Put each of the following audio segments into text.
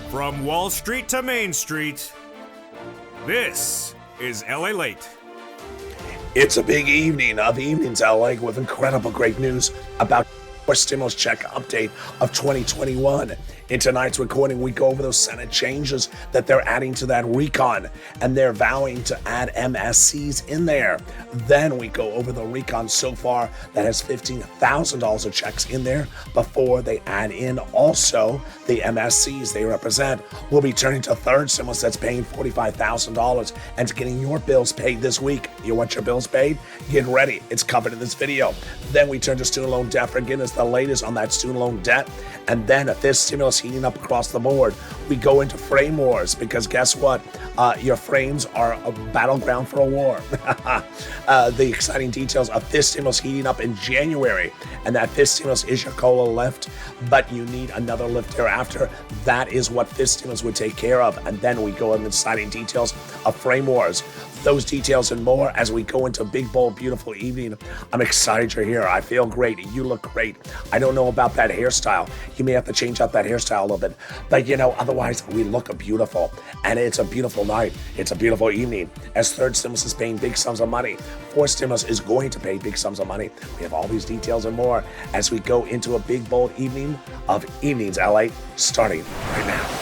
From Wall Street to Main Street, this is LALATE. It's a big evening of evenings, LA, with incredible great news about our stimulus check update of 2021. In tonight's recording, we go over those Senate changes that they're adding to that recon, and they're vowing to add MSCs in there. Then we go over the recon so far that has $15,000 of checks in there before they add in also the MSCs they represent. We'll be turning to third stimulus that's paying $45,000 and getting your bills paid this week. You want your bills paid? Get ready. It's covered in this video. Then we turn to student loan debt forgiveness, the latest on that student loan debt. And then if this stimulus heating up across the board, we go into frame wars, because guess what? Your frames are a battleground for a war. The exciting details of this stimulus heating up in January, and that this stimulus is your COLA lift, but you need another lift thereafter. That is what this stimulus would take care of. And then we go into the exciting details of frame wars. Those details and more as we go into a big, bold, beautiful evening. I'm excited you're here. I feel great. You look great. I don't know about that hairstyle. You may have to change up that hairstyle a little bit. But, otherwise we look beautiful. And it's a beautiful night. It's a beautiful evening. As third stimulus is paying big sums of money, fourth stimulus is going to pay big sums of money. We have all these details and more as we go into a big, bold evening of Evenings LA, starting right now.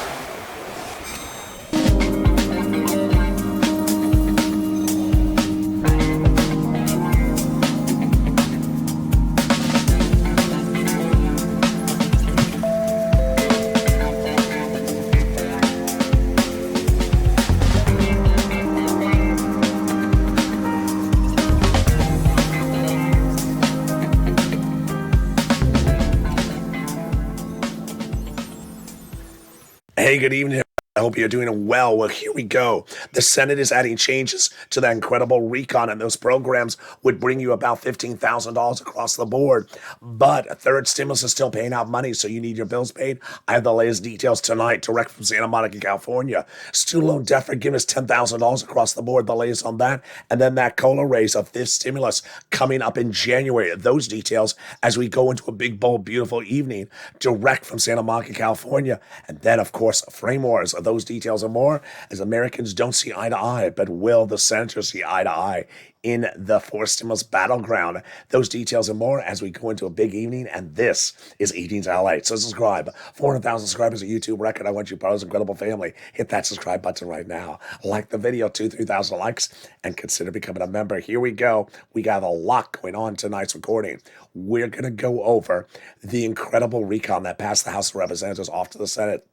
Hey, good evening. I hope you're doing well. Well, here we go. The Senate is adding changes to that incredible recon, and those programs would bring you about $15,000 across the board. But a third stimulus is still paying out money, so you need your bills paid. I have the latest details tonight, direct from Santa Monica, California. Student loan debt forgiveness, $10,000 across the board, the latest on that. And then that COLA raise of this stimulus coming up in January. Those details as we go into a big, bold, beautiful evening, direct from Santa Monica, California. And then, of course, frame wars. Those details and more as Americans don't see eye to eye, but will the senators see eye to eye in the fourth stimulus battleground? Those details and more as we go into a big evening, and this is Evenings LA. So subscribe. 400,000 subscribers a YouTube record. I want you part of this incredible family. Hit that subscribe button right now. Like the video, 2,000-3,000 likes, and consider becoming a member. Here we go. We got a lot going on tonight's recording. We're going to go over the incredible recon that passed the House of Representatives off to the Senate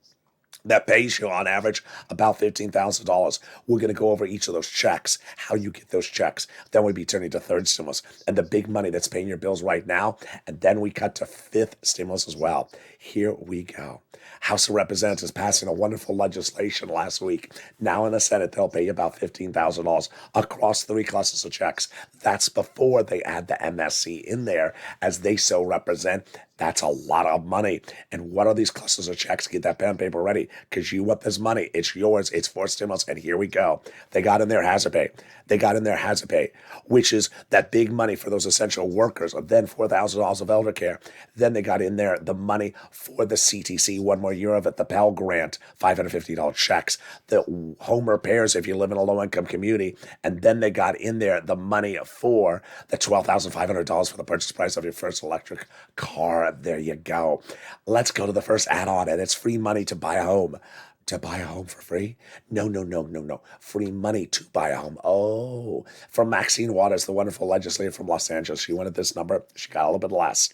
that pays you on average about $15,000. We're going to go over each of those checks, how you get those checks. Then we'll be turning to third stimulus and the big money that's paying your bills right now. And then we cut to fifth stimulus as well. Here we go. House of Representatives passing a wonderful legislation last week. Now in the Senate, they'll pay you about $15,000 across three classes of checks. That's before they add the MSC in there as they so represent. That's a lot of money. And what are these clusters of checks? Get that pen and paper ready, because you want this money. It's yours. It's for stimulus. And here we go. They got in their hazard pay. They got in their hazard pay, which is that big money for those essential workers. And then $4,000 of elder care. Then they got in there the money for the CTC, one more year of it, the Pell Grant, $550 checks, the home repairs if you live in a low-income community. And then they got in there the money for the $12,500 for the purchase price of your first electric car. There you go. Let's go to the first add-on, and it's free money to buy a home. To buy a home for free? No. Free money to buy a home. Oh, from Maxine Waters, the wonderful legislator from Los Angeles. She wanted this number. She got a little bit less.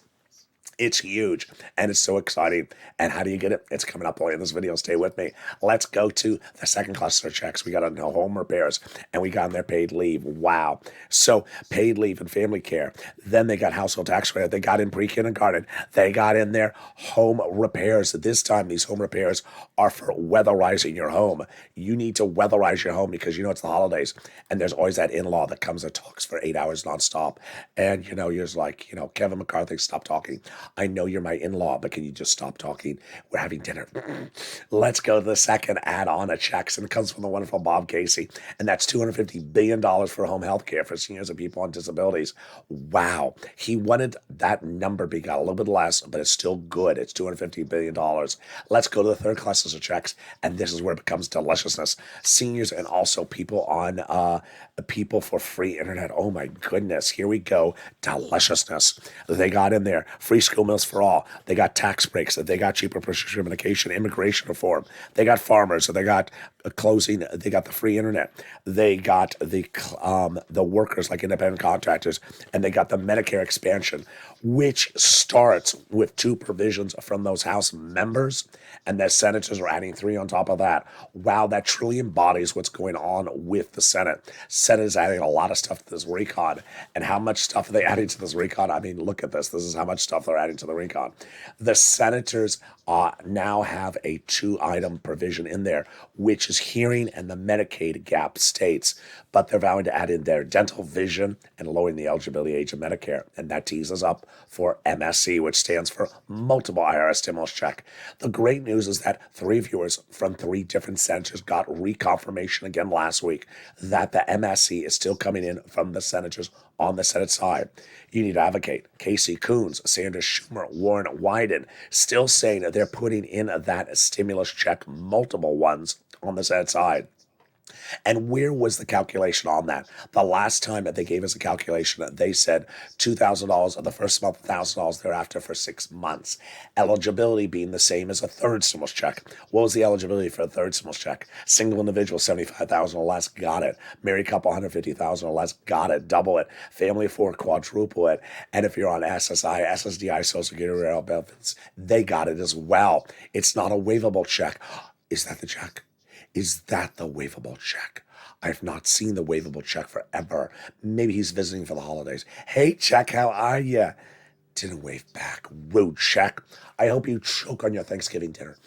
It's huge, and it's so exciting. And how do you get it? It's coming up in this video. Stay with me. Let's go to the second cluster of checks. We got on home repairs, and we got on their paid leave. Wow. So paid leave and family care. Then they got household tax credit. They got in pre-kindergarten. They got in their home repairs. This time, these home repairs are for weatherizing your home. You need to weatherize your home because it's the holidays, and there's always that in-law that comes and talks for 8 hours nonstop. And you're just like, Kevin McCarthy, stop talking. I know you're my in-law, but can you just stop talking? We're having dinner. Let's go to the second add-on of checks, and it comes from the wonderful Bob Casey, and that's $250 billion for home health care for seniors and people on disabilities. Wow. He wanted that number be got a little bit less, but it's still good. It's $250 billion. Let's go to the third classes of checks, and this is where it becomes deliciousness. Seniors and also people on people for free internet. Oh my goodness. Here we go. Deliciousness. They got in there free school meals for all. They got tax breaks. They got cheaper prescription medication, immigration reform. They got farmers. They got closing. They got the free internet. They got the workers like independent contractors, and they got the Medicare expansion, which starts with 2 provisions from those House members, and the senators are adding 3 on top of that. Wow, that truly embodies what's going on with the Senate. Senate is adding a lot of stuff to this recon, and how much stuff are they adding to this recon? I mean, look at this. This is how much stuff they're adding to the recon. The senators now have a 2-item provision in there, which is hearing and the Medicaid gap states, but they're vowing to add in their dental, vision, and lowering the eligibility age of Medicare, and that tees us up for MSC, which stands for multiple IRS stimulus check. The great news is that 3 viewers from 3 different senators got reconfirmation again last week that the MSC is still coming in from the senators on the Senate side. You need to advocate. Casey Coons, Sanders Schumer, Warren Wyden, still saying that they're putting in that stimulus check, multiple ones on the Senate side. And where was the calculation on that? The last time that they gave us a calculation, they said $2,000 of the first month, $1,000 thereafter for 6 months. Eligibility being the same as a third stimulus check. What was the eligibility for a third stimulus check? Single individual, $75,000 or less, got it. Married couple, $150,000 or less, got it. Double it. Family of 4, quadruple it. And if you're on SSI, SSDI, Social Security benefits, they got it as well. It's not a waivable check. Is that the check? Is that the waivable check? I've not seen the waivable check forever. Maybe he's visiting for the holidays. Hey, check, how are you? Didn't wave back. Rude check. I hope you choke on your Thanksgiving dinner.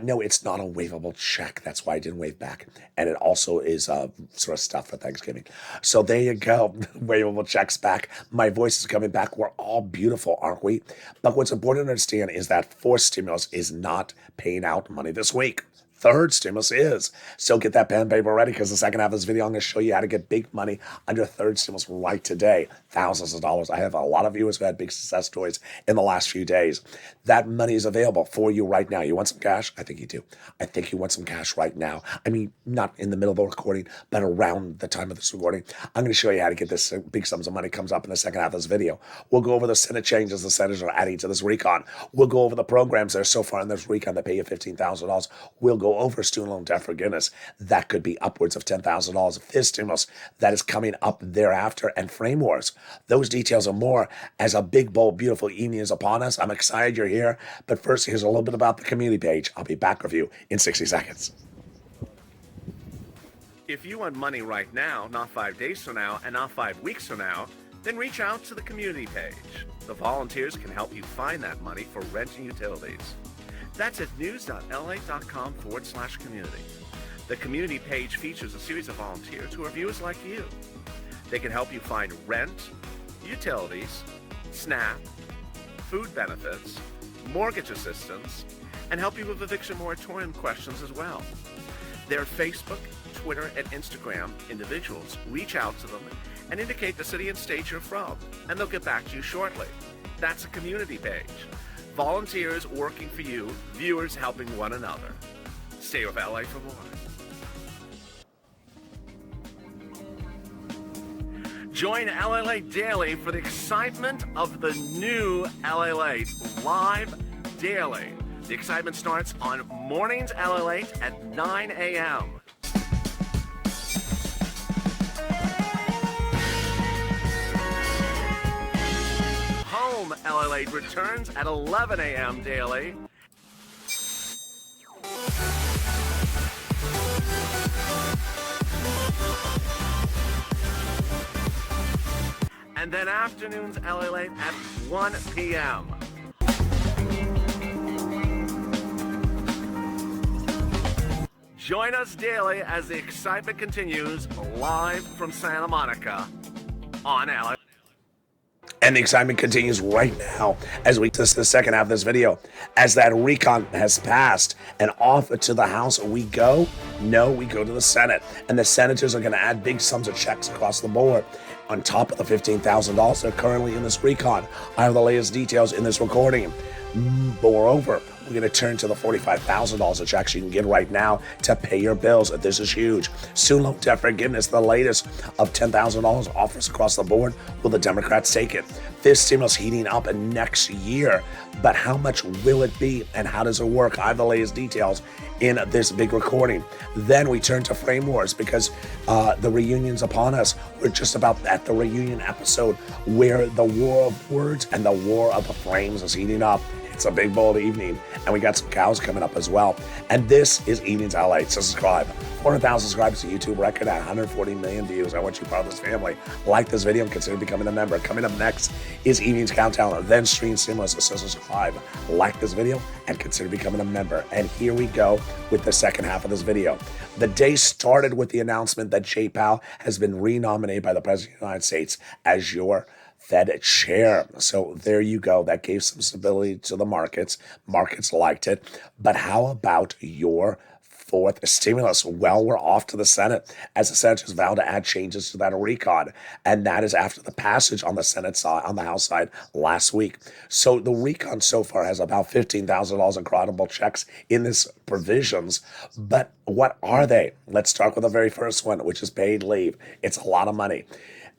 No, it's not a waivable check. That's why I didn't wave back. And it also is sort of stuff for Thanksgiving. So there you go. Waivable checks back. My voice is coming back. We're all beautiful, aren't we? But what's important to understand is that fourth stimulus is not paying out money this week. Third stimulus is. So get that pen and paper ready, because the second half of this video, I'm going to show you how to get big money under third stimulus right today. Thousands of dollars. I have a lot of viewers who had big success stories in the last few days. That money is available for you right now. You want some cash? I think you do. I think you want some cash right now. I mean, not in the middle of the recording, but around the time of this recording. I'm going to show you how to get this big sums of money. Comes up in the second half of this video. We'll go over the Senate changes the senators are adding to this recon. We'll go over the programs that are so far in this recon that pay you $15,000. We'll go over student loan debt forgiveness. That could be upwards of $10,000. Fifth stimulus that is coming up thereafter, and frame wars. Those details and more as a big, bold, beautiful evening is upon us. I'm excited you're here. But first, here's a little bit about the community page. I'll be back with you in 60 seconds. If you want money right now, not 5 days from now, and not 5 weeks from now, then reach out to the community page. The volunteers can help you find that money for rent and utilities. That's at news.lalate.com/community. The community page features a series of volunteers who are viewers like you. They can help you find rent, utilities, SNAP, food benefits, mortgage assistance, and help you with eviction moratorium questions as well. Their Facebook, Twitter, and Instagram individuals reach out to them and indicate the city and state you're from, and they'll get back to you shortly. That's a community page. Volunteers working for you, viewers helping one another. Stay with LA for more. Join LALATE Daily for the excitement of the new LALATE live daily. The excitement starts on mornings LALATE at 9 a.m. Home LALATE returns at 11 a.m. daily. And then afternoons LALATE at 1 p.m. Join us daily as the excitement continues live from Santa Monica on LA. And the excitement continues right now as we just the second half of this video. As that recon has passed and off to the House we go. No, we go to the Senate. And the senators are going to add big sums of checks across the board on top of the $15,000 that are currently in this recon. I have the latest details in this recording. Moreover, we're going to turn to the $45,000 of checks you can get right now to pay your bills. This is huge. Student loan debt forgiveness, the latest of $10,000 offers across the board. Will the Democrats take it? This stimulus heating up next year, but how much will it be and how does it work? I have the latest details in this big recording. Then we turn to frame wars because the reunion's upon us. We're just about at the reunion episode where the war of words and the war of the frames is heating up. It's a big, bold evening, and we got some cows coming up as well. And this is Evenings LA. So subscribe. 400,000 subscribers to YouTube, record at 140 million views. I want you part of this family. Like this video and consider becoming a member. Coming up next is Evenings Countdown, then Stream Stimulus. So subscribe, like this video, and consider becoming a member. And here we go with the second half of this video. The day started with the announcement that Jay Powell has been renominated by the President of the United States as your Fed chair. So there you go. That gave some stability to the markets. Markets liked it. But how about your fourth stimulus? Well, we're off to the Senate as the senators vow to add changes to that recon. And that is after the passage on the Senate side, on the House side last week. So the recon so far has about $15,000 in credible checks in this provisions. But what are they? Let's start with the very first one, which is paid leave. It's a lot of money.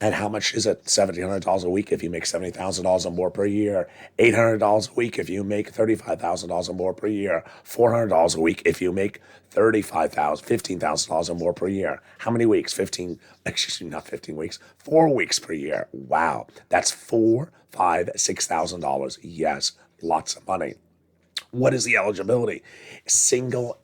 And how much is it? $1,700 a week if you make $70,000 or more per year. $800 a week if you make $35,000 or more per year. $400 a week if you make $15,000 or more per year. How many weeks? not 15 weeks. 4 weeks per year. Wow. That's $6,000. Yes, lots of money. What is the eligibility? Single,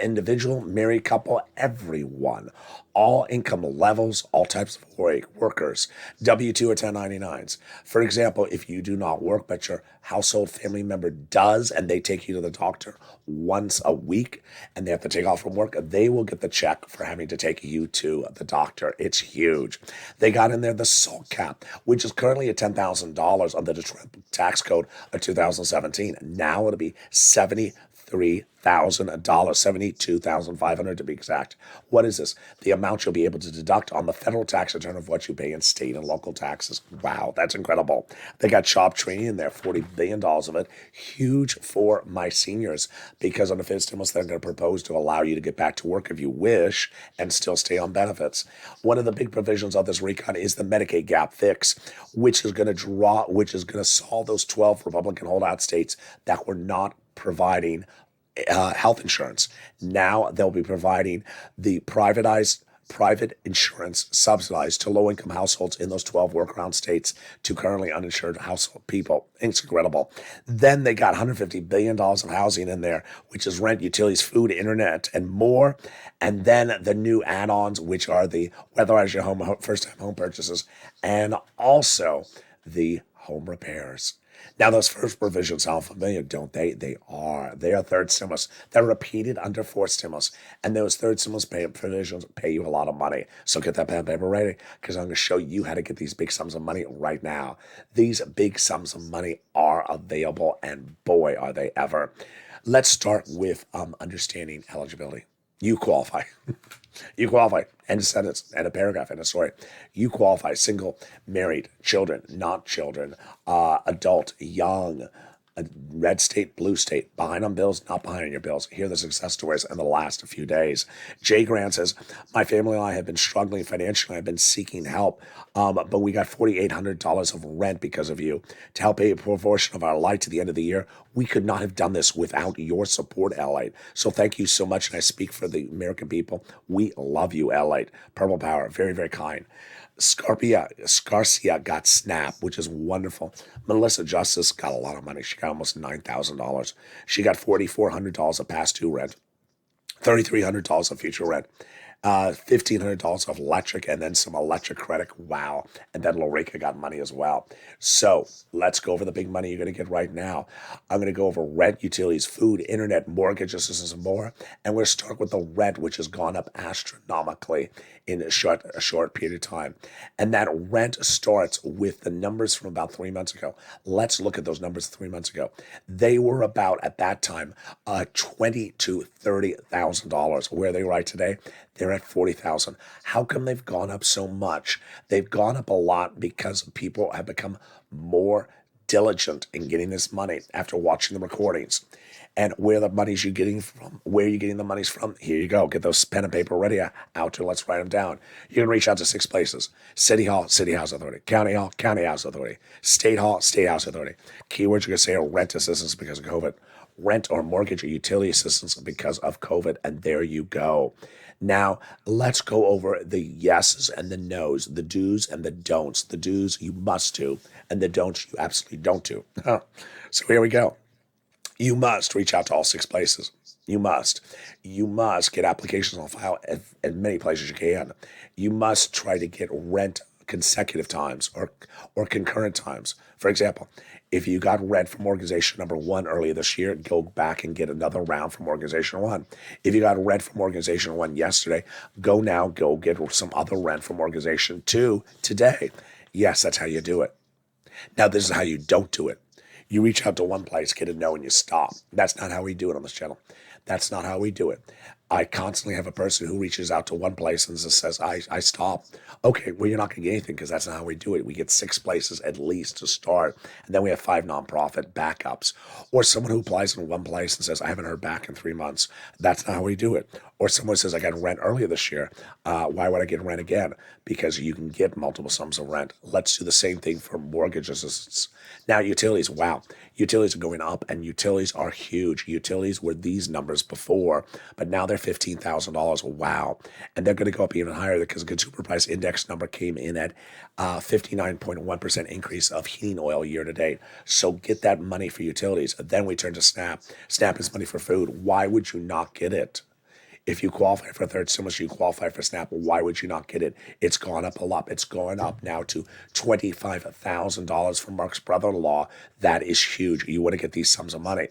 individual, married couple, everyone, all income levels, all types of workers, W-2 or 1099s. For example, if you do not work, but your household family member does, and they take you to the doctor once a week, and they have to take off from work, they will get the check for having to take you to the doctor. It's huge. They got in there the SALT cap, which is currently at $10,000 under the Trump tax code of 2017. Now it'll be $73,000, $72,500 to be exact. What is this? The amount you'll be able to deduct on the federal tax return of what you pay in state and local taxes. Wow, that's incredible. They got job training in there, $40 billion of it. Huge for my seniors because on the fifth stimulus, they're going to propose to allow you to get back to work if you wish and still stay on benefits. One of the big provisions of this recon is the Medicaid gap fix, which is going to solve those 12 Republican holdout states that were not providing health insurance. Now they'll be providing the private insurance subsidized to low-income households in those 12 workaround states to currently uninsured household people. It's incredible. Then they got $150 billion of housing in there, which is rent, utilities, food, internet, and more. And then the new add-ons, which are the weatherize your home, first-time home purchases, and also the home repairs. Now, those first provisions sound familiar, don't they? They are. They are third stimulus. They're repeated under fourth stimulus. And those third stimulus provisions pay you a lot of money. So get that pen and paper ready because I'm going to show you how to get these big sums of money right now. These big sums of money are available, and boy, are they ever. Let's start with understanding eligibility. You qualify. You qualify. End of sentence, end of paragraph, end of story. You qualify. Single, married, children, not children, adult, young, red state, blue state, behind on bills, not behind on your bills. Here are the success stories in the last few days. Jay Grant says, my family and I have been struggling financially. I've been seeking help, but we got $4,800 of rent because of you. To help pay a portion of our light to the end of the year, we could not have done this without your support, LALATE. So thank you so much, and I speak for the American people. We love you, LALATE. Purple Power, very, very kind. Scarcia got SNAP, which is wonderful. Melissa Justice got a lot of money. She got almost $9,000. She got $4,400 of past due rent, $3,300 of future rent. $1,500 of electric and then some electric credit. Wow. And then Lorica got money as well. So let's go over the big money you're going to get right now. I'm going to go over rent, utilities, food, internet, mortgage assistance, and more. And we're going to start with the rent, which has gone up astronomically in a short period of time. And that rent starts with the numbers from about 3 months ago. Let's look at those numbers 3 months ago. They were about, at that time, $20,000 to $30,000. Where are they right today? They're at 40,000. How come they've gone up so much? They've gone up a lot because people have become more diligent in getting this money after watching the recordings. And where the money's you getting from, where are you getting the monies from? Here you go. Get those pen and paper ready out there. Let's write them down. You can reach out to 6 places. City Hall, City House Authority. County Hall, County House Authority. State Hall, State House Authority. Keywords you're going to say are rent assistance because of COVID. Rent or mortgage or utility assistance because of COVID. And there you go. Now, let's go over the yeses and the nos, the do's and the don'ts. The do's you must do, and the don'ts you absolutely don't do. So here we go. You must reach out to all 6 places. You must. You must get applications on file at many places you can. You must try to get rent consecutive times or concurrent times. For example, if you got rent from organization number 1 earlier this year, go back and get another round from organization 1. If you got rent from organization 1 yesterday, go get some other rent from organization 2 today. Yes, that's how you do it. Now, this is how you don't do it. You reach out to one place, get a no, and you stop. That's not how we do it on this channel. That's not how we do it. I constantly have a person who reaches out to one place and just says, I stop. Okay, well, you're not going to get anything because that's not how we do it. We get 6 places at least to start, and then we have 5 nonprofit backups. Or someone who applies in one place and says, I haven't heard back in 3 months. That's not how we do it. Or someone says, I got rent earlier this year. Why would I get rent again? Because you can get multiple sums of rent. Let's do the same thing for mortgage assistance. Now, utilities, wow. Utilities are going up, and utilities are huge. Utilities were these numbers before, but now they're $15,000. Wow. And they're going to go up even higher because the consumer price index number came in at 59.1% increase of heating oil year to date. So get that money for utilities. Then we turn to SNAP. SNAP is money for food. Why would you not get it? If you qualify for a third stimulus, you qualify for SNAP. Why would you not get it? It's gone up a lot. It's going up now to $25,000 for Mark's brother-in-law. That is huge. You want to get these sums of money.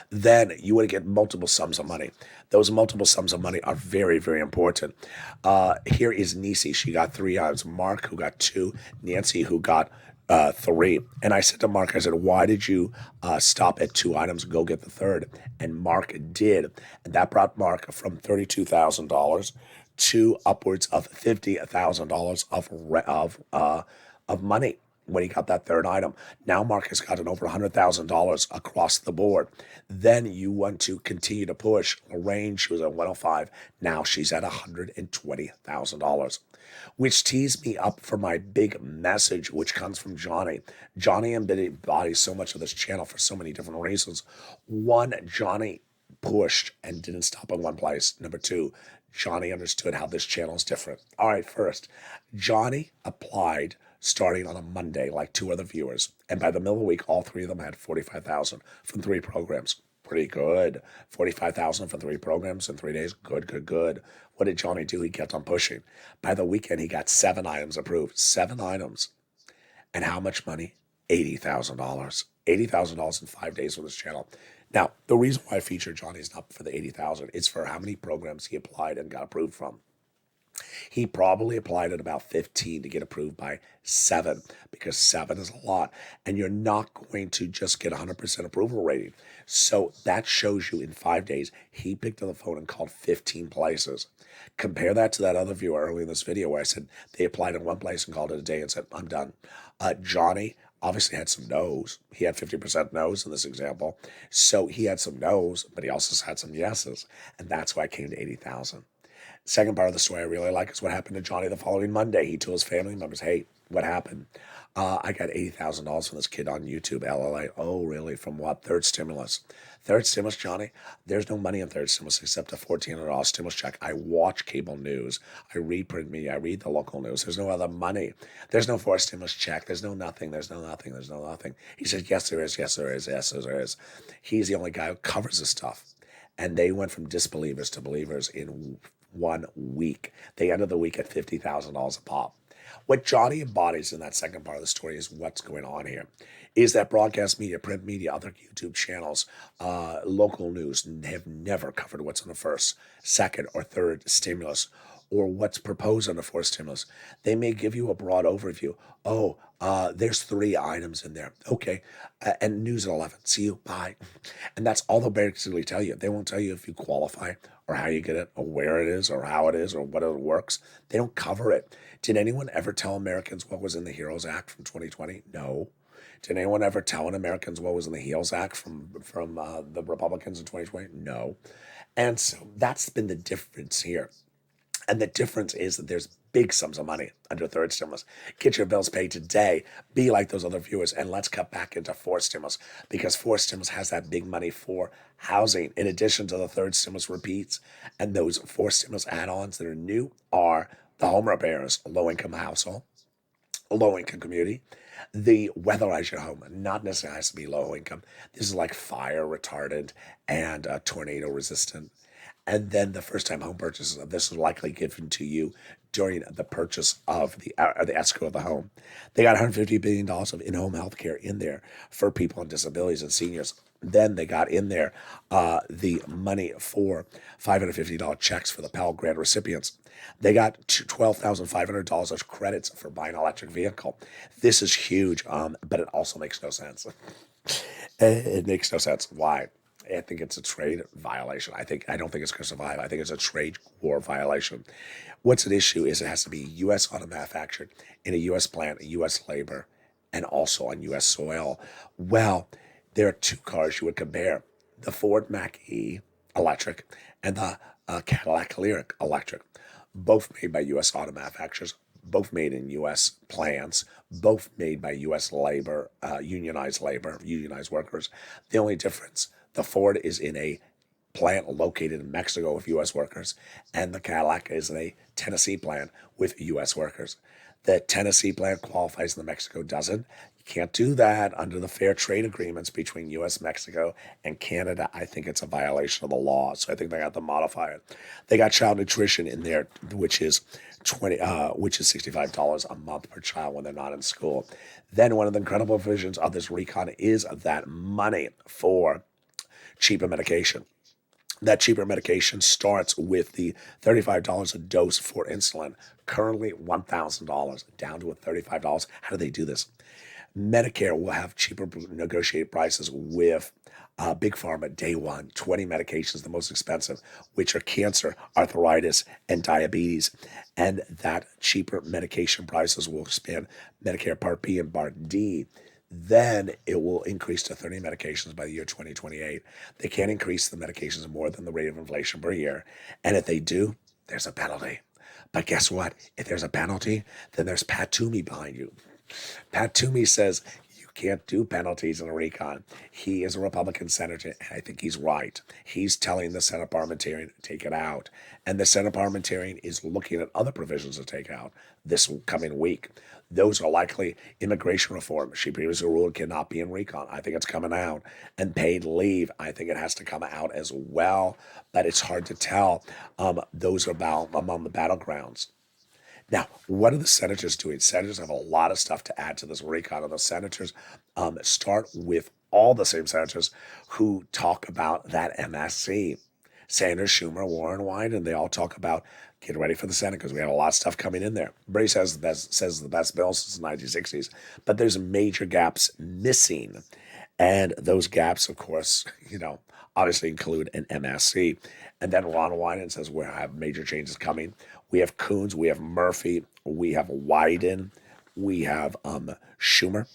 Then you want to get multiple sums of money. Those multiple sums of money are very, very important. Here is Nisi. She got 3 items. Mark, who got 2. Nancy, who got 3. And I said to Mark, I said, why did you stop at 2 items and go get the third? And Mark did. And that brought Mark from $32,000 to upwards of $50,000 of money when he got that third item. Now Mark has gotten over $100,000 across the board. Then you want to continue to push. Lorraine, she was at 105. Now she's at $120,000, which tees me up for my big message, which comes from Johnny. Johnny embodies so much of this channel for so many different reasons. 1, Johnny pushed and didn't stop in one place. Number 2, Johnny understood how this channel is different. All right, first, Johnny applied starting on a Monday, like 2 other viewers. And by the middle of the week, all 3 of them had $45,000 from 3 programs. Pretty good. $45,000 for 3 programs in 3 days. Good, good, good. What did Johnny do? He kept on pushing. By the weekend, he got 7 items approved. 7 items. And how much money? $80,000. $80,000 in 5 days on this channel. Now, the reason why I feature Johnny is not for the $80,000. It's for how many programs he applied and got approved from. He probably applied at about 15 to get approved by 7, because 7 is a lot. And you're not going to just get 100% approval rating. So that shows you in 5 days, he picked up the phone and called 15 places. Compare that to that other viewer earlier in this video where I said they applied in one place and called it a day and said, I'm done. Johnny obviously had some no's. He had 50% no's in this example. So he had some no's, but he also had some yeses. And that's why I came to 80,000. Second part of the story I really like is what happened to Johnny the following Monday. He told his family members, hey, what happened? I got $80,000 from this kid on YouTube, LALATE. Oh, really? From what? Third stimulus. Third stimulus, Johnny? There's no money in third stimulus except a $1,400 stimulus check. I watch cable news. I read print media. I read the local news. There's no other money. There's no fourth stimulus check. There's no nothing. There's no nothing. There's no nothing. He said, yes, there is. Yes, there is. Yes, there is. He's the only guy who covers this stuff. And they went from disbelievers to believers in 1 week. They ended the week at $50,000 a pop. What Johnny embodies in that second part of the story is what's going on here. Is that broadcast media, print media, other YouTube channels, local news have never covered what's in the first, second, or third stimulus, or what's proposed on the fourth stimulus. They may give you a broad overview. Oh, there's 3 items in there. Okay. And news at 11. See you. Bye. And that's all they'll basically tell you. They won't tell you if you qualify or how you get it or where it is or how it is or what it works. They don't cover it. Did anyone ever tell Americans what was in the HEROES Act from 2020? No. Did anyone ever tell Americans what was in the HEALS Act from the Republicans in 2020? No. And so that's been the difference here. And the difference is that there's big sums of money under third stimulus. Get your bills paid today. Be like those other viewers. And let's cut back into fourth stimulus, because fourth stimulus has that big money for housing in addition to the third stimulus repeats. And those fourth stimulus add-ons that are new are the home repairs, low-income household, low-income community. The weatherize your home, not necessarily has to be low income. This is like fire retardant and tornado resistant. And then the first time home purchases of this is likely given to you during the purchase of the escrow of the home. They got $150 billion of in-home health care in there for people with disabilities and seniors. Then they got in there the money for $550 checks for the Pell Grant recipients. They got $12,500 of credits for buying an electric vehicle. This is huge, but it also makes no sense. It makes no sense. Why? I think it's a trade violation. I don't think it's going to survive. I think it's a trade war violation. What's an issue is it has to be U.S. auto manufactured in a U.S. plant, U.S. labor, and also on U.S. soil. Well, there are 2 cars you would compare: the Ford Mach-E electric and the Cadillac Lyriq electric, both made by U.S. auto manufacturers, both made in U.S. plants, both made by U.S. labor, unionized workers. The only difference, the Ford is in a plant located in Mexico with U.S. workers, and the Cadillac is in a Tennessee plant with U.S. workers. The Tennessee plant qualifies and the Mexico doesn't. You can't do that under the fair trade agreements between U.S., Mexico, and Canada. I think it's a violation of the law, so I think they got to modify it. They got child nutrition in there, which is $65 a month per child when they're not in school. Then one of the incredible provisions of this recon is that money for cheaper medication. That cheaper medication starts with the $35 a dose for insulin, currently $1,000, down to $35. How do they do this? Medicare will have cheaper negotiated prices with Big Pharma day one, 20 medications, the most expensive, which are cancer, arthritis, and diabetes. And that cheaper medication prices will expand Medicare Part B and Part D. Then it will increase to 30 medications by the year 2028. They can't increase the medications more than the rate of inflation per year. And if they do, there's a penalty. But guess what? If there's a penalty, then there's Pat Toomey behind you. Pat Toomey says you can't do penalties in a recon. He is a Republican senator, and I think he's right. He's telling the Senate parliamentarian to take it out. And the Senate parliamentarian is looking at other provisions to take out this coming week. Those are likely immigration reform. She previously ruled cannot be in recon. I think it's coming out. And paid leave, I think it has to come out as well. But it's hard to tell. Those are about among the battlegrounds. Now, what are the senators doing? Senators have a lot of stuff to add to this recon. And the senators start with all the same senators who talk about that MSC. Sanders, Schumer, Warren, Wyden, they all talk about getting ready for the Senate because we have a lot of stuff coming in there. Brady says the best bill since the 1960s, but there's major gaps missing. And those gaps, of course, obviously include an MSC. And then Ron Wyden says we have major changes coming. We have Coons, we have Murphy, we have Wyden, we have Schumer,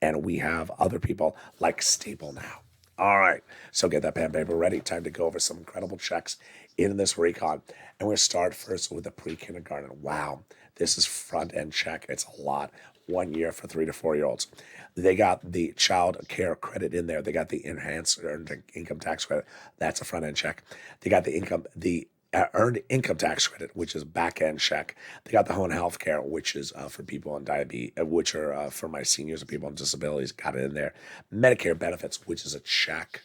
and we have other people like Staple now. All right, so get that pen and paper ready. Time to go over some incredible checks in this recon. And we're going to start first with the pre-kindergarten. Wow, this is front-end check. It's a lot. 1 year for 3 to 4 year olds. They got the child care credit in there. They got the enhanced earned income tax credit. That's a front-end check. They got the earned income tax credit, which is back-end check. They got the home health care, which is for people on diabetes, which are for my seniors and people on disabilities. Got it in there. Medicare benefits, which is a check.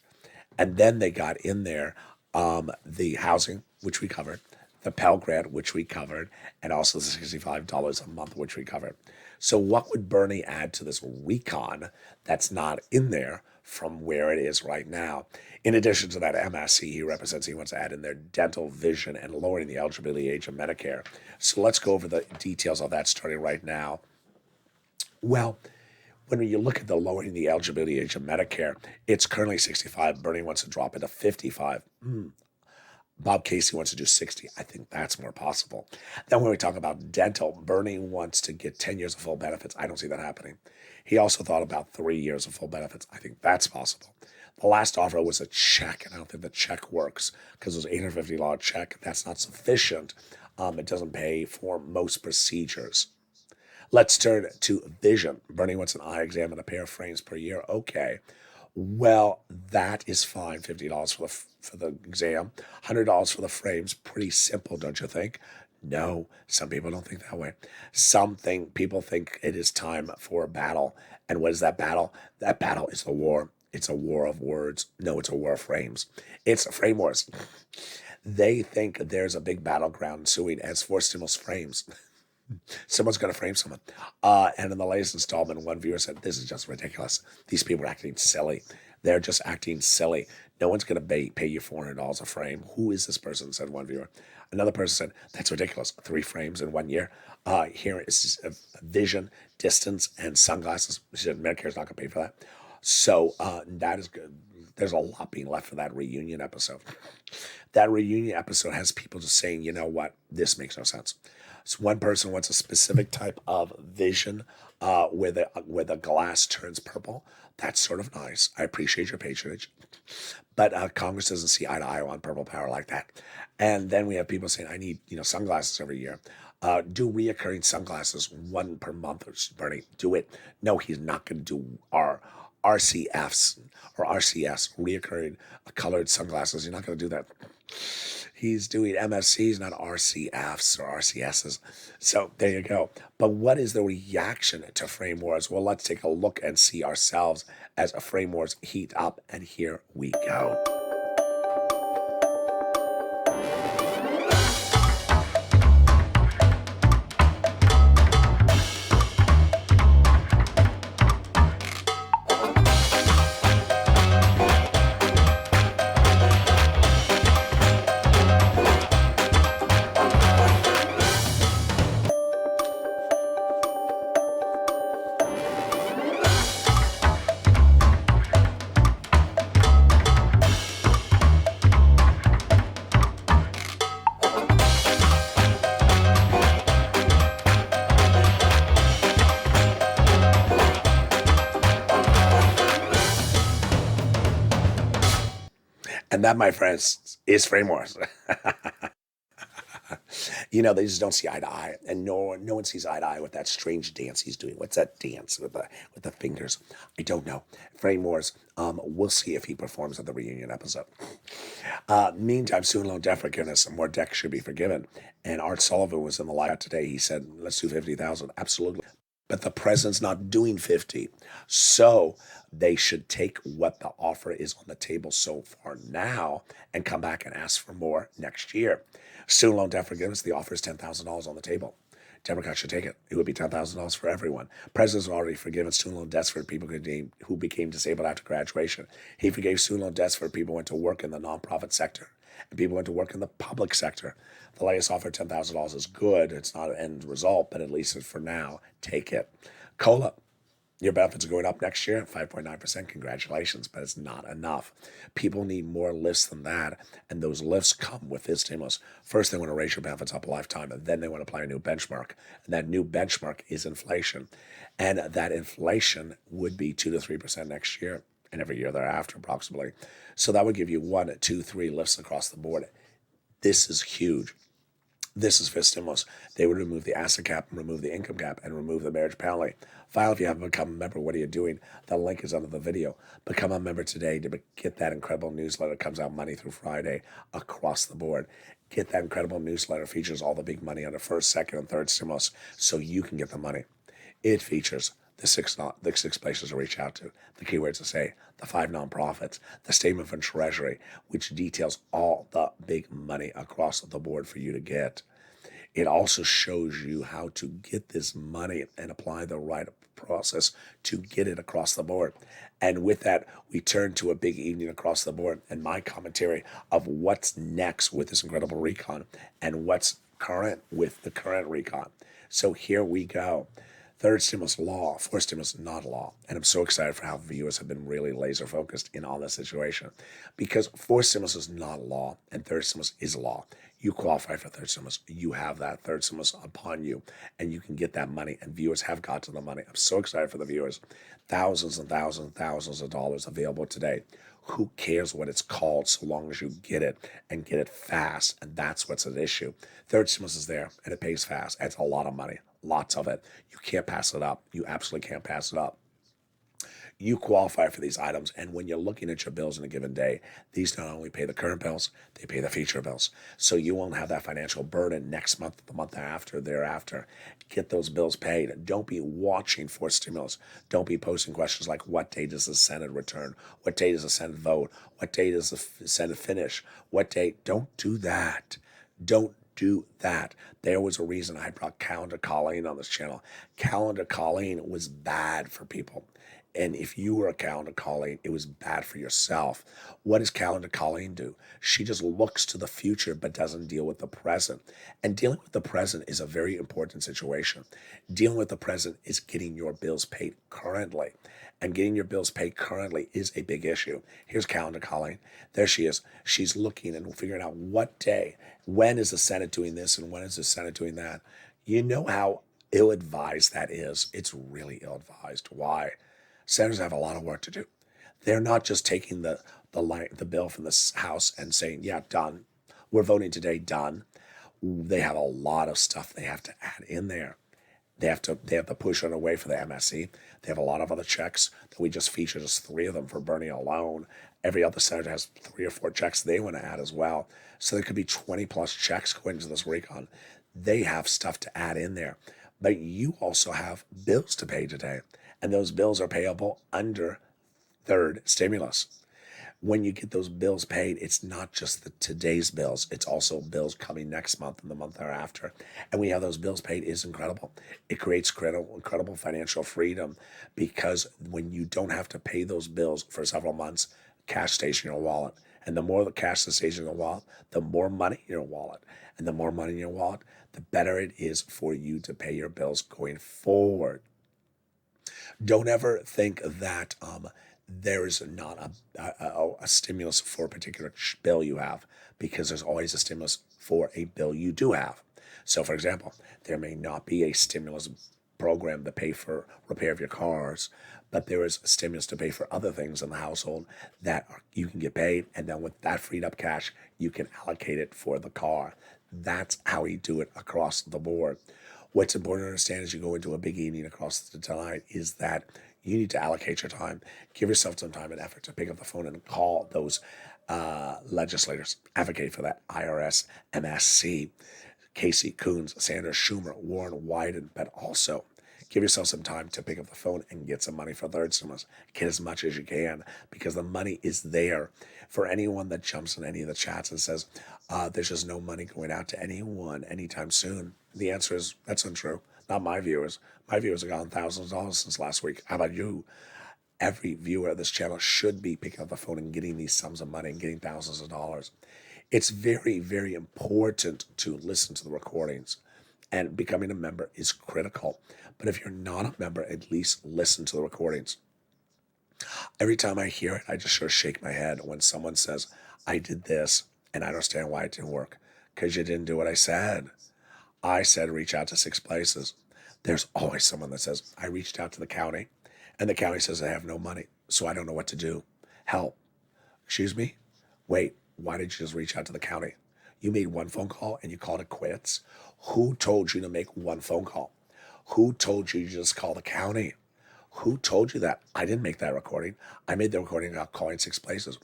And then they got in there the housing, which we covered. the Pell Grant, which we covered, and also the $65 a month, which we covered. So what would Bernie add to this recon that's not in there from where it is right now? In addition to that MSC he represents, he wants to add in their dental, vision, and lowering the eligibility age of Medicare. So let's go over the details of that starting right now. Well, when you look at the lowering the eligibility age of Medicare, it's currently 65. Bernie wants to drop it to 55. Bob Casey wants to do 60. I think that's more possible. Then when we talk about dental, Bernie wants to get 10 years of full benefits. I don't see that happening. He also thought about 3 years of full benefits. I think that's possible. The last offer was a check, and I don't think the check works because it was an $850 check. That's not sufficient. It doesn't pay for most procedures. Let's turn to vision. Bernie wants an eye exam and a pair of frames per year. Okay. Well, that is fine. $50 for the exam, $100 for the frames. Pretty simple, don't you think? No, some people don't think that way. People think it is time for a battle. And what is that battle? That battle is the war. It's a war of words. No, it's a war of frames. It's frame wars. They think there's a big battleground ensuing as for stimulus frames. Someone's going to frame someone. And in the latest installment, one viewer said, this is just ridiculous. These people are acting silly. They're just acting silly. No one's going to pay you $400 a frame. Who is this person, said one viewer. Another person said, that's ridiculous. 3 frames in 1 year. Here is vision, distance, and sunglasses. She said, Medicare's not going to pay for that. So that is good. There's a lot being left for that reunion episode. That reunion episode has people just saying, you know what, this makes no sense. So one person wants a specific type of vision where the glass turns purple. That's sort of nice. I appreciate your patronage. But Congress doesn't see eye to eye on purple power like that. And then we have people saying, I need sunglasses every year. Do reoccurring sunglasses, 1 per month, Bernie. Do it. No, he's not going to do our RCFs or RCS, reoccurring colored sunglasses. You're not going to do that. He's doing MSCs, not RCFs or RCSs. So there you go. But what is the reaction to frame wars? Well, let's take a look and see ourselves as frame wars heat up. And here we go. And that, my friends, is frame wars. They just don't see eye to eye, and no one sees eye to eye with that strange dance he's doing. What's that dance with the fingers? I don't know. Frame wars. We'll see if he performs at the reunion episode. Meantime, student loan debt forgiveness, more debt should be forgiven. And Art Sullivan was in the live today. He said, "Let's do 50,000." Absolutely. But the president's not doing 50. So they should take what the offer is on the table so far now and come back and ask for more next year. Student loan debt forgiveness, the offer is $10,000 on the table. Democrats should take it. It would be $10,000 for everyone. President's already forgiven student loan debts for people who became disabled after graduation. He forgave student loan debts for people who went to work in the nonprofit sector and people who went to work in the public sector. The latest offer, $10,000, is good. It's not an end result, but at least for now, take it. COLA. Your benefits are going up next year, 5.9%. Congratulations, but it's not enough. People need more lifts than that, and those lifts come with this stimulus. First, they want to raise your benefits up a lifetime, and then they want to apply a new benchmark. And that new benchmark is inflation. And that inflation would be 2 to 3% next year, and every year thereafter, approximately. So that would give you 1, 2, 3 lifts across the board. This is huge. This is for stimulus. They would remove the asset cap, and remove the income cap, and remove the marriage penalty. File if you haven't become a member. What are you doing? The link is under the video. Become a member today to get that incredible newsletter. It comes out Monday through Friday across the board. Get that incredible newsletter. It features all the big money under first, second, and third stimulus so you can get the money. It features the six places to reach out to, the keywords to say, the 5 nonprofits, the statement from Treasury, which details all the big money across the board for you to get. It also shows you how to get this money and apply the right process to get it across the board. And with that, we turn to a big evening across the board and my commentary of what's next with this incredible recon and what's current with the current recon. So here we go. Third stimulus law, fourth stimulus not law. And I'm so excited for how viewers have been really laser focused in on this situation, because fourth stimulus is not law and third stimulus is law. You qualify for third stimulus. You have that third stimulus upon you and you can get that money, and viewers have got to the money. I'm so excited for the viewers. Thousands and thousands and thousands of dollars available today. Who cares what it's called so long as you get it and get it fast? And that's what's at issue. Third stimulus is there and it pays fast. It's a lot of money, lots of it. You can't pass it up. You absolutely can't pass it up. You qualify for these items, and when you're looking at your bills in a given day, these not only pay the current bills, they pay the future bills. So you won't have that financial burden next month, the month after, thereafter. Get those bills paid. Don't be watching for stimulus. Don't be posting questions like, what day does the Senate return? What day does the Senate vote? What day does the Senate finish? What day? Don't do that. Don't do that. There was a reason I brought calendar calling on this channel. Calendar calling was bad for people. And if you were a calendar calling, it was bad for yourself. What does calendar calling do? She just looks to the future but doesn't deal with the present. And dealing with the present is a very important situation. Dealing with the present is getting your bills paid currently. And getting your bills paid currently is a big issue. Here's calendar calling. There she is. She's looking and figuring out what day, when is the Senate doing this and when is the Senate doing that. You know how ill-advised that is. It's really ill-advised. Why? Senators have a lot of work to do. They're not just taking the bill from the House and saying, yeah, done. We're voting today, done. They have a lot of stuff they have to add in there. They have to push it away for the MSC. They have a lot of other checks that we just featured as 3 of them for Bernie alone. Every other senator has 3 or 4 checks they want to add as well. So there could be 20 plus checks going into this recon. They have stuff to add in there. But you also have bills to pay today. And those bills are payable under third stimulus. When you get those bills paid, it's not just today's bills. It's also bills coming next month and the month thereafter. And when you have those bills paid, it's incredible. It creates incredible financial freedom, because when you don't have to pay those bills for several months, cash stays in your wallet. And the more the cash that stays in your wallet, the more money in your wallet. And the more money in your wallet, the better it is for you to pay your bills going forward. Don't ever think that there is not a stimulus for a particular bill you have, because there's always a stimulus for a bill you do have. So, for example, there may not be a stimulus program to pay for repair of your cars, but there is a stimulus to pay for other things in the household that you can get paid, and then with that freed up cash, you can allocate it for the car. That's how we do it across the board. What's important to understand as you go into a big evening across the tonight is that you need to allocate your time. Give yourself some time and effort to pick up the phone and call those legislators. Advocate for that. IRS, MSC, Casey Coons, Sanders, Schumer, Warren, Wyden, but also give yourself some time to pick up the phone and get some money for third stimulus. Get as much as you can, because the money is there. For anyone that jumps in any of the chats and says, there's just no money going out to anyone anytime soon, the answer is, that's untrue. Not my viewers. My viewers have gotten thousands of dollars since last week. How about you? Every viewer of this channel should be picking up the phone and getting these sums of money and getting thousands of dollars. It's very, very important to listen to the recordings, and becoming a member is critical. But if you're not a member, at least listen to the recordings. Every time I hear it, I just sort of shake my head when someone says, I did this and I don't understand why it didn't work. Because you didn't do what I said. I said reach out to 6 places. There's always someone that says, I reached out to the county, and the county says I have no money, so I don't know what to do. Help. Excuse me? Wait, why did you just reach out to the county? You made 1 phone call and you called it quits? Who told you to make 1 phone call? Who told you to just call the county? Who told you that? I didn't make that recording. I made the recording about calling 6 places.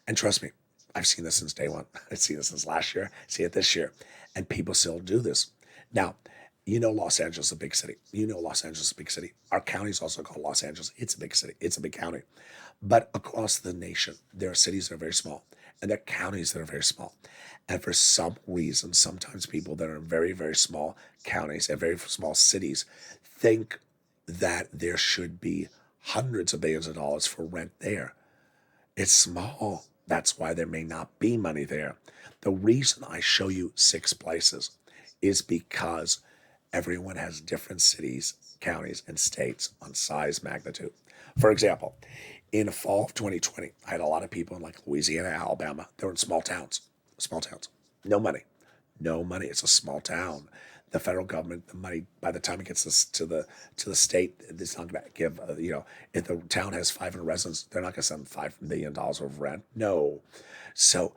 And trust me, I've seen this since day one. I've seen this since last year. I see it this year. And people still do this. Now, You know, Los Angeles is a big city. You know, Los Angeles is a big city. Our county is also called Los Angeles. It's a big city. It's a big county. But across the nation, there are cities that are very small and there are counties that are very small. And for some reason, sometimes people that are in very, very small counties and very small cities think that there should be hundreds of billions of dollars for rent there. It's small. That's why there may not be money there. The reason I show you 6 places is because everyone has different cities, counties, and states on size magnitude. For example, in the fall of 2020, I had a lot of people in like Louisiana, Alabama. They're in small towns, small towns. No money, no money. It's a small town. The federal government, the money, by the time it gets to the state, it's not going to give. If the town has 500 residents, they're not going to send $5 million of rent. No. So,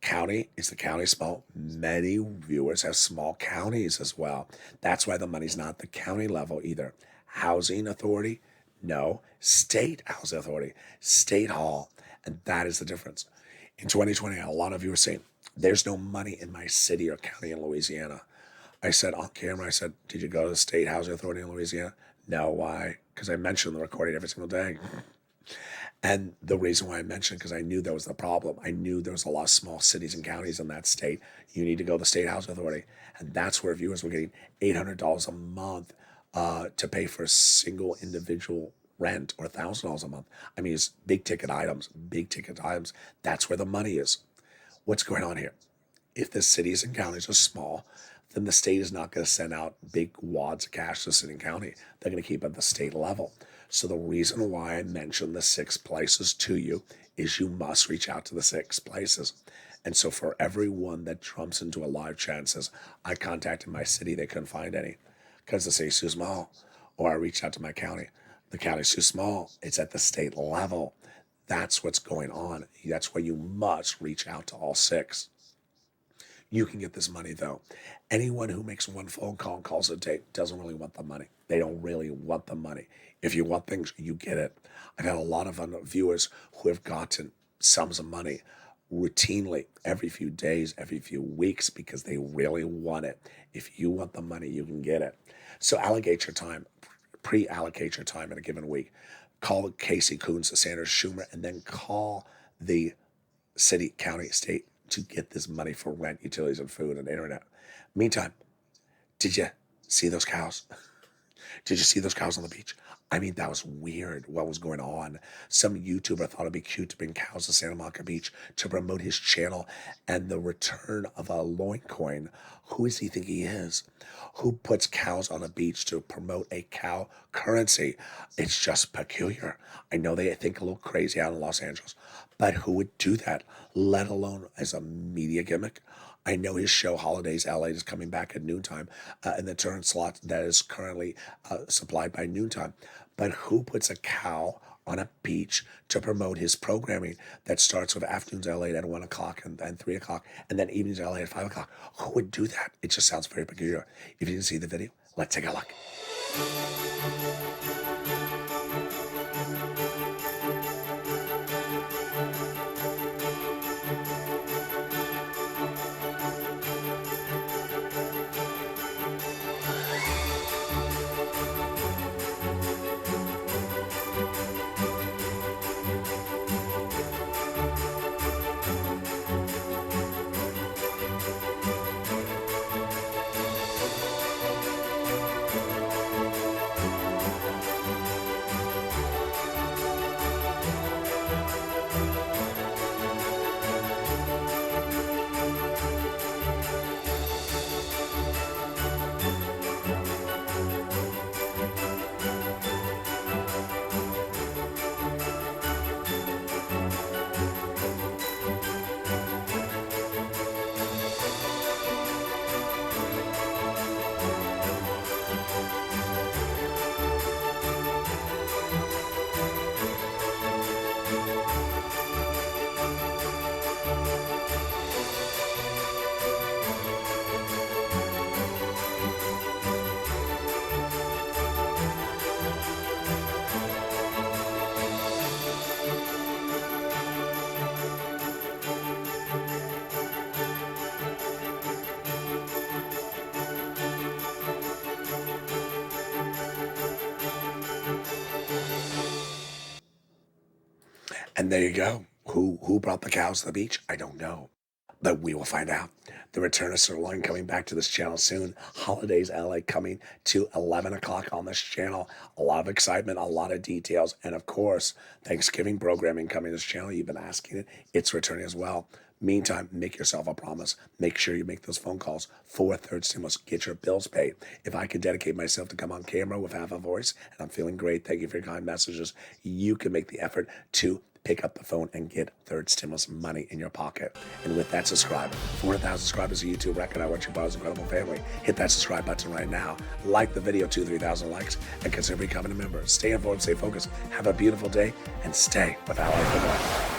county is the county small. Many viewers have small counties as well. That's why the money's not at the county level either. Housing authority, no. State housing authority, state hall, and that is the difference. In 2020, a lot of you were saying, "There's no money in my city or county in Louisiana." I said on camera, I said, "Did you go to the state housing authority in Louisiana?" No, why? Because I mentioned the recording every single day. And the reason why I mentioned it, because I knew that was the problem. I knew there was a lot of small cities and counties in that state. You need to go to the state housing authority. And that's where viewers were getting $800 a month to pay for a single individual rent, or $1,000 a month. I mean, it's big ticket items, big ticket items. That's where the money is. What's going on here? If the cities and counties are small, then the state is not going to send out big wads of cash to the city and county. They're going to keep it at the state level. So the reason why I mentioned the 6 places to you is you must reach out to the 6 places. And so for everyone that jumps into a live chat and says, "I contacted my city, they couldn't find any because the city's too small," or "I reached out to my county, the county's too small," it's at the state level. That's what's going on. That's why you must reach out to all 6. You can get this money, though. Anyone who makes one phone call and calls it a day doesn't really want the money. They don't really want the money. If you want things, you get it. I've had a lot of viewers who have gotten sums of money routinely every few days, every few weeks, because they really want it. If you want the money, you can get it. So allocate your time, pre-allocate your time in a given week. Call Casey Coons, Sanders, Schumer, and then call the city, county, state to get this money for rent, utilities, and food and internet. Meantime, did you see those cows? Did you see those cows on the beach? I mean, that was weird what was going on. Some YouTuber thought it'd be cute to bring cows to Santa Monica Beach to promote his channel and the return of a loin coin. Who does he think he is? Who puts cows on a beach to promote a cow currency? It's just peculiar. I know they think a little crazy out in Los Angeles, but who would do that, let alone as a media gimmick? I know his show, Holidays LA, is coming back at noontime in the turn slot that is currently supplied by noontime. But who puts a cow on a beach to promote his programming that starts with Afternoons LA at 1 o'clock and 3 o'clock, and then Evenings LA at 5 o'clock? Who would do that? It just sounds very peculiar. If you didn't see the video, let's take a look. And there you go. Who brought the cows to the beach? I don't know, but we will find out. The return of Sirloin coming back to this channel soon. Holidays LA coming to 11 o'clock on this channel. A lot of excitement, a lot of details, and of course, Thanksgiving programming coming to this channel. You've been asking it. It's returning as well. Meantime, make yourself a promise. Make sure you make those phone calls for third stimulus. Get your bills paid. If I could dedicate myself to come on camera with half a voice, and I'm feeling great, thank you for your kind messages, you can make the effort to pick up the phone and get third stimulus money in your pocket. And with that, subscribe. 400,000 subscribers to YouTube record. I want you part of this incredible family. Hit that subscribe button right now. Like the video, 3,000 likes, and consider becoming a member. Stay informed, stay focused. Have a beautiful day, and stay with LA.